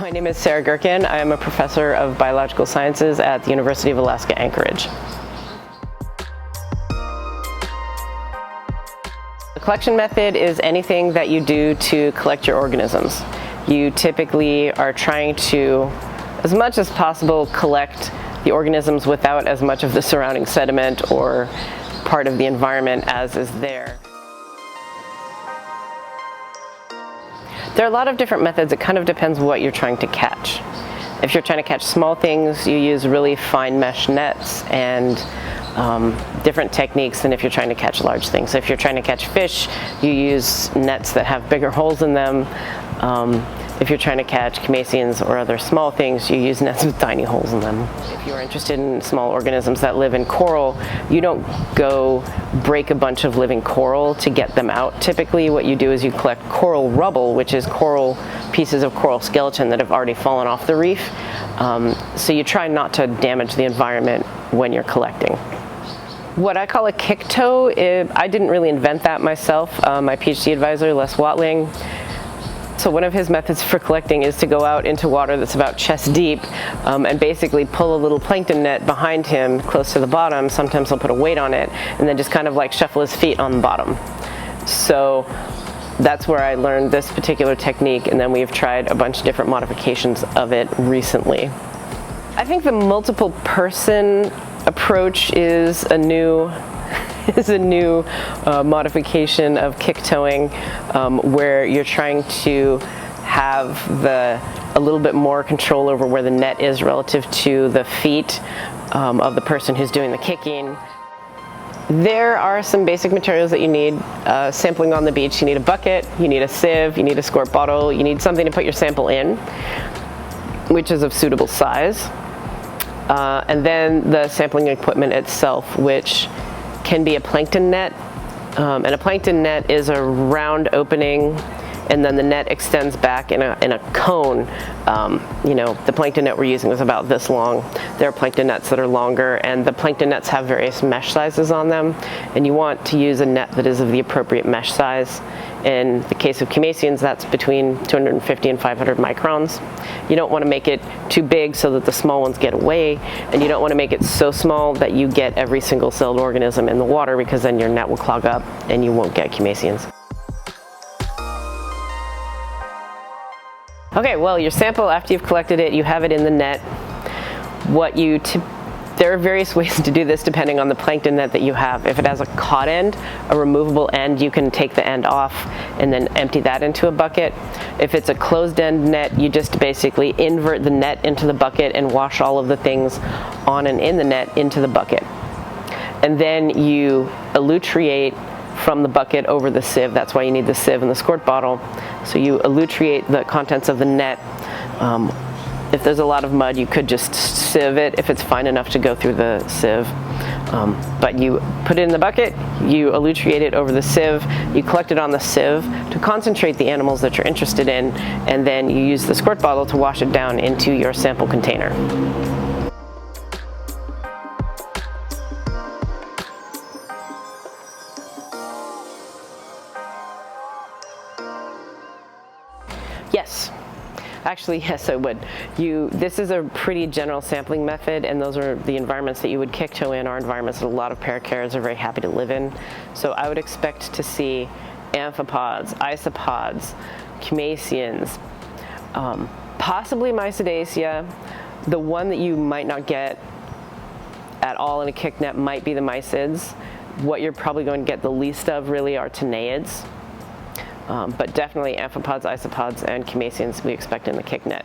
My name is Sarah Gherkin. I am a professor of biological sciences at the University of Alaska Anchorage. The collection method is anything that you do to collect your organisms. You typically are trying to, as much as possible, collect the organisms without as much of the surrounding sediment or part of the environment as is there. There are a lot of different methods. It kind of depends what you're trying to catch. If you're trying to catch small things, you use really fine mesh nets and different techniques than if you're trying to catch large things. So if you're trying to catch fish, you use nets that have bigger holes in them. If you're trying to catch crustaceans or other small things, you use nets with tiny holes in them. If you're interested in small organisms that live in coral, you don't go break a bunch of living coral to get them out. Typically what you do is you collect coral rubble, which is pieces of coral skeleton that have already fallen off the reef. So you try not to damage the environment when you're collecting. What I call a kick toe, I didn't really invent that myself. My PhD advisor, Les Watling, so one of his methods for collecting is to go out into water that's about chest deep and basically pull a little plankton net behind him close to the bottom. Sometimes he'll put a weight on it and then just kind of like shuffle his feet on the bottom. So that's where I learned this particular technique, and then we've tried a bunch of different modifications of it recently. I think the multiple person approach is a new modification of kick towing, where you're trying to have a little bit more control over where the net is relative to the feet of the person who's doing the kicking. There are some basic materials that you need. Sampling on the beach, you need a bucket, you need a sieve, you need a squirt bottle, you need something to put your sample in, which is of suitable size. And then the sampling equipment itself, which can be a plankton net, and a plankton net is a round opening, and then the net extends back in a cone. The plankton net we're using is about this long. There are plankton nets that are longer, and the plankton nets have various mesh sizes on them, and you want to use a net that is of the appropriate mesh size. In the case of crustaceans, that's between 250 and 500 microns. You don't want to make it too big so that the small ones get away, and you don't want to make it so small that you get every single celled organism in the water, because then your net will clog up and you won't get crustaceans. Okay, well, your sample, after you've collected it, you have it in the net. There are various ways to do this depending on the plankton net that you have. If it has a caught end, a removable end, you can take the end off and then empty that into a bucket. If it's a closed end net, you just basically invert the net into the bucket and wash all of the things on and in the net into the bucket. And then you elutriate from the bucket over the sieve. That's why you need the sieve and the squirt bottle. So you elutriate the contents of the net. If there's a lot of mud, you could just sieve it if it's fine enough to go through the sieve. But you put it in the bucket, you elutriate it over the sieve, you collect it on the sieve to concentrate the animals that you're interested in, and then you use the squirt bottle to wash it down into your sample container. Yes. Actually, yes, I would. This is a pretty general sampling method, and those are the environments that you would kick toe in, are environments that a lot of paracarids are very happy to live in. So I would expect to see amphipods, isopods, crustaceans, possibly Mysidacea. The one that you might not get at all in a kick net might be the mysids. What you're probably going to get the least of really are tanaids. But definitely amphipods, isopods, and crustaceans we expect in the kick net.